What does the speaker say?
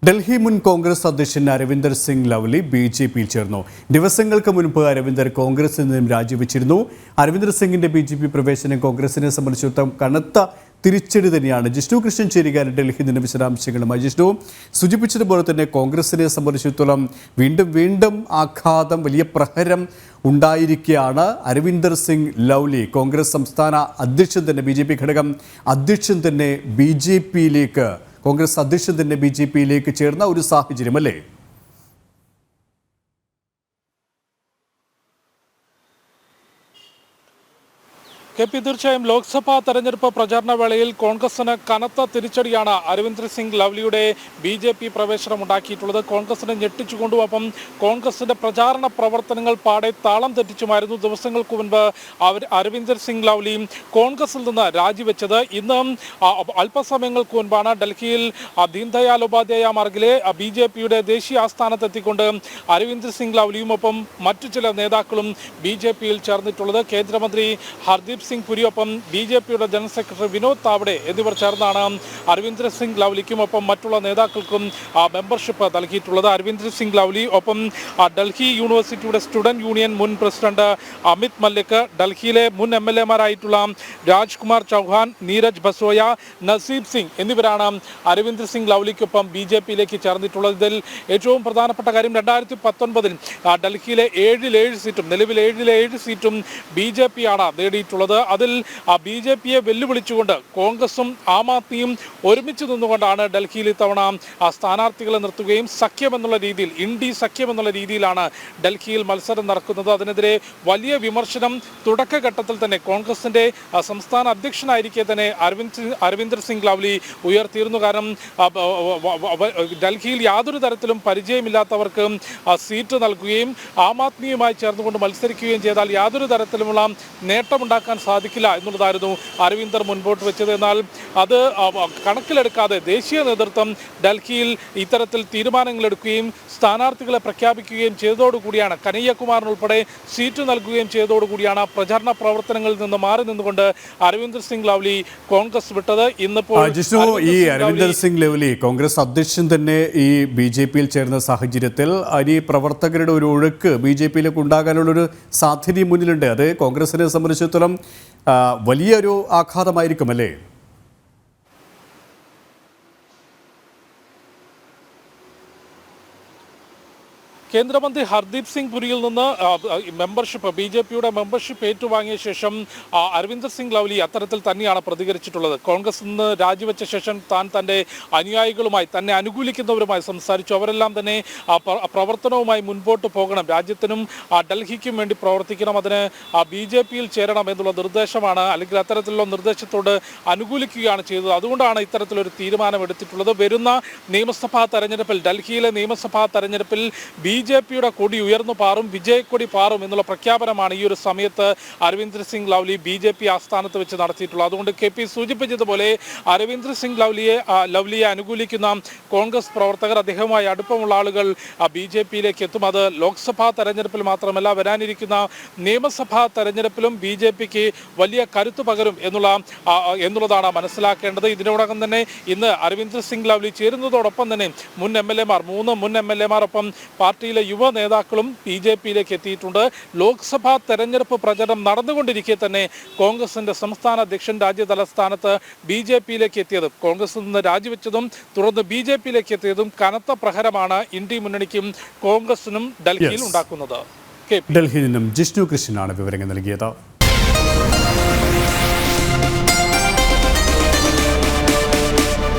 ഡൽഹി മുൻ കോൺഗ്രസ് അധ്യക്ഷൻ അരവിന്ദർ സിംഗ് ലവ്ലി ബിജെപിയിൽ ചേർന്നു. ദിവസങ്ങൾക്ക് മുൻപ് അരവിന്ദർ കോൺഗ്രസിൽ നിന്നും രാജിവെച്ചിരുന്നു. അരവിന്ദർ സിംഗിന്റെ ബിജെപി പ്രവേശനം കോൺഗ്രസിനെ സംബന്ധിച്ചിടത്തോളം കനത്ത തിരിച്ചടി തന്നെയാണ്. ജിഷ്ണു കൃഷ്ണൻ ചേരുകയാണ് ഡൽഹിയിൽ നിന്ന് വിശദാംശങ്ങളുമായി. ജിഷ്ണു, സൂചിപ്പിച്ചതുപോലെ തന്നെ കോൺഗ്രസിനെ സംബന്ധിച്ചിടത്തോളം വീണ്ടും ആഘാതം, വലിയ പ്രഹരം ഉണ്ടായിരിക്കുകയാണ്. അരവിന്ദർ സിംഗ് ലവ്ലി കോൺഗ്രസ് സംസ്ഥാന അധ്യക്ഷൻ തന്നെ, ബിജെപി ഘടകം അധ്യക്ഷൻ തന്നെ കോൺഗ്രസ് അധ്യക്ഷൻ തന്നെ ബിജെപിയിലേക്ക് ചേർന്ന ഒരു സാഹചര്യം അല്ലേ? തീർച്ചയായും ലോക്സഭാ തെരഞ്ഞെടുപ്പ് പ്രചാരണ വേളയിൽ കോൺഗ്രസിന് കനത്ത തിരിച്ചടിയാണ് അരവിന്ദർ സിംഗ് ലവ്ലിയുടെ ബിജെപി പ്രവേശനം ഉണ്ടാക്കിയിട്ടുള്ളത്. കോൺഗ്രസിനെ ഞെട്ടിച്ചുകൊണ്ടും കോൺഗ്രസിന്റെ പ്രചാരണ പ്രവർത്തനങ്ങൾ പാടെ താളം തെറ്റിച്ചുമായിരുന്നു ദിവസങ്ങൾക്ക് മുൻപ് അരവിന്ദർ സിംഗ് ലവ്ലി കോൺഗ്രസിൽ നിന്ന് രാജിവെച്ചത്. ഇന്ന് അല്പസമയങ്ങൾക്ക് മുൻപാണ് ഡൽഹിയിൽ ദീൻദയാൽ ഉപാധ്യായ മാർഗിലെ ബിജെപിയുടെ ദേശീയ ആസ്ഥാനത്തെത്തിക്കൊണ്ട് അരവിന്ദർ സിംഗ് ലവ്ലിയും ഒപ്പം മറ്റു ചില നേതാക്കളും ബിജെപിയിൽ ചേർന്നിട്ടുള്ളത്. കേന്ദ്രമന്ത്രി ഹർദീപ് സിംഗ് പുരിയൊപ്പം ബിജെപിയുടെ ജനറൽ സെക്രട്ടറി വിനോദ് താവ്ഡെ എന്നിവർ ചേർന്നാണ് അരവിന്ദർ സിംഗ് ലവ്ലിക്കും ഒപ്പം മറ്റുള്ള നേതാക്കൾക്കും മെമ്പർഷിപ്പ് നൽകിയിട്ടുള്ളത്. അരവിന്ദർ സിംഗ് ലവ്ലി ഒപ്പം ഡൽഹി യൂണിവേഴ്സിറ്റിയുടെ സ്റ്റുഡന്റ് യൂണിയൻ മുൻ പ്രസിഡന്റ് അമിത് മല്ലിക്, ഡൽഹിയിലെ മുൻ MLA-മാരായിട്ടുള്ള രാജ്കുമാർ ചൗഹാൻ, നീരജ് ബസോയ, നസീബ് സിംഗ് എന്നിവരാണ് അരവിന്ദർ സിംഗ് ലവ്ലിക്കൊപ്പം ബിജെപിയിലേക്ക് ചേർന്നിട്ടുള്ളത്. ഇതിൽ ഏറ്റവും പ്രധാനപ്പെട്ട കാര്യം 2019 ഡൽഹിയിലെ നിലവിൽ 7 സീറ്റും ബിജെപിയാണ് നേടിയിട്ടുള്ളത്. അതിൽ ബിജെപിയെ വെല്ലുവിളിച്ചുകൊണ്ട് കോൺഗ്രസും ആം ആദ്മിയും ഒരുമിച്ച് നിന്നുകൊണ്ടാണ് ഡൽഹിയിൽ ഇത്തവണ സ്ഥാനാർത്ഥികളെ നിർത്തുകയും ഇന്ത്യ സഖ്യം എന്നുള്ള രീതിയിലാണ് ഡൽഹിയിൽ മത്സരം നടക്കുന്നത്. അതിനെതിരെ വലിയ വിമർശനം തുടക്കഘട്ടത്തിൽ തന്നെ കോൺഗ്രസിന്റെ സംസ്ഥാന അധ്യക്ഷനായിരിക്കെ തന്നെ അരവിന്ദർ സിംഗ് ലവ്ലി ഉയർത്തിയിരുന്നു. കാരണം ഡൽഹിയിൽ യാതൊരു തരത്തിലും പരിചയമില്ലാത്തവർക്ക് സീറ്റ് നൽകുകയും ആം ആദ്മിയുമായി ചേർന്നുകൊണ്ട് മത്സരിക്കുകയും ചെയ്താൽ യാതൊരു തരത്തിലുമുള്ള നേട്ടമുണ്ടാക്കാൻ സാധിക്കില്ല എന്നുള്ളതായിരുന്നു അരവിന്ദർ മുൻപോട്ട് വെച്ചത്. എന്നാൽ അത് കണക്കിലെടുക്കാതെ ദേശീയ നേതൃത്വം ഡൽഹിയിൽ ഇത്തരത്തിൽ തീരുമാനങ്ങൾ എടുക്കുകയും സ്ഥാനാർത്ഥികളെ പ്രഖ്യാപിക്കുകയും ചെയ്തതോടുകൂടിയാണ്, കനയ്യകുമാറിനുൾപ്പെടെ സീറ്റ് നൽകുകയും ചെയ്തതോടുകൂടിയാണ് പ്രചാരണ പ്രവർത്തനങ്ങളിൽ നിന്ന് മാറി നിന്നുകൊണ്ട് അരവിന്ദർ സിംഗ് ലവ്ലി കോൺഗ്രസ് വിട്ടത്. ഇന്നിപ്പോൾ ഈ അരവിന്ദർ സിംഗ് ലവ്ലി കോൺഗ്രസ് അധ്യക്ഷൻ തന്നെ ഈ ബിജെപിയിൽ ചേർന്ന സാഹചര്യത്തിൽ ഈ പ്രവർത്തകരുടെ ഒരു ഒഴുക്ക് ബിജെപിയിലേക്ക് ഉണ്ടാകാനുള്ളൊരു സാധ്യതയും മുന്നിലുണ്ട്. അത് കോൺഗ്രസിനെ സംബന്ധിച്ചിടത്തോളം വലിയൊരു ആഘാതമായിരിക്കും അല്ലേ? കേന്ദ്രമന്ത്രി ഹർദീപ് സിംഗ് പുരിയിൽ നിന്ന് ബിജെപിയുടെ മെമ്പർഷിപ്പ് ഏറ്റുവാങ്ങിയ ശേഷം അരവിന്ദർ സിംഗ് ലവ്ലി അത്തരത്തിൽ തന്നെയാണ് പ്രതികരിച്ചിട്ടുള്ളത്. കോൺഗ്രസിൽ നിന്ന് രാജിവെച്ച ശേഷം താൻ തൻ്റെ അനുയായികളുമായി, തന്നെ അനുകൂലിക്കുന്നവരുമായി സംസാരിച്ചു. അവരെല്ലാം തന്നെ പ്രവർത്തനവുമായി മുൻപോട്ട് പോകണം, രാജ്യത്തിനും ഡൽഹിക്കും വേണ്ടി പ്രവർത്തിക്കണം, അതിന് ബിജെപിയിൽ ചേരണം എന്നുള്ള നിർദ്ദേശമാണ്, അല്ലെങ്കിൽ അത്തരത്തിലുള്ള നിർദ്ദേശത്തോട് അനുകൂലിക്കുകയാണ് ചെയ്തത്. അതുകൊണ്ടാണ് ഇത്തരത്തിലൊരു തീരുമാനമെടുത്തിട്ടുള്ളത്. വരുന്ന നിയമസഭാ തെരഞ്ഞെടുപ്പിൽ, ഡൽഹിയിലെ നിയമസഭാ തെരഞ്ഞെടുപ്പിൽ ബിജെപിയുടെ കൊടി ഉയർന്നു പാറും, വിജയക്കൊടി പാറും എന്നുള്ള പ്രഖ്യാപനമാണ് ഈ ഒരു സമയത്ത് അരവിന്ദർ സിംഗ് ലവ്ലി ബിജെപി ആസ്ഥാനത്ത് വെച്ച് നടത്തിയിട്ടുള്ളത്. അതുകൊണ്ട് KP സൂചിപ്പിച്ചതുപോലെ അരവിന്ദർ സിംഗ് ലവ്ലിയെ അനുകൂലിക്കുന്ന കോൺഗ്രസ് പ്രവർത്തകർ, അദ്ദേഹവുമായി അടുപ്പമുള്ള ആളുകൾ ബിജെപിയിലേക്ക് എത്തും. അത് ലോക്സഭാ തെരഞ്ഞെടുപ്പിൽ മാത്രമല്ല, വരാനിരിക്കുന്ന നിയമസഭാ തെരഞ്ഞെടുപ്പിലും ബിജെപിക്ക് വലിയ കരുത്ത് പകരും എന്നുള്ളതാണ് മനസ്സിലാക്കേണ്ടത്. ഇതിനോടകം തന്നെ ഇന്ന് അരവിന്ദർ സിംഗ് ലവ്ലി ചേരുന്നതോടൊപ്പം തന്നെ മുൻ MLA-മാർ ഒപ്പം പാർട്ടിയിലെ യുവ നേതാക്കളും ബിജെപിയിലേക്ക് എത്തിയിട്ടുണ്ട്. ലോക്സഭാ തെരഞ്ഞെടുപ്പ് പ്രചരണം നടന്നുകൊണ്ടിരിക്കെ തന്നെ കോൺഗ്രസിന്റെ സംസ്ഥാന അധ്യക്ഷൻ രാജ്യതലസ്ഥാനത്ത് ബിജെപിയിലേക്ക് എത്തിയത്, കോൺഗ്രസിൽ നിന്ന് രാജിവെച്ചതും തുടർന്ന് ബിജെപിയിലേക്ക് എത്തിയതും കനത്ത പ്രഹരമാണ് ഇന്ത്യ മുന്നണിക്കും കോൺഗ്രസിനും ഡൽഹിയിൽ ഉണ്ടാക്കുന്നത്. ഡൽഹിയിൽ നിന്നും ജിഷ്ണു കൃഷ്ണനാണ് വിവരങ്ങൾ നൽകിയത്.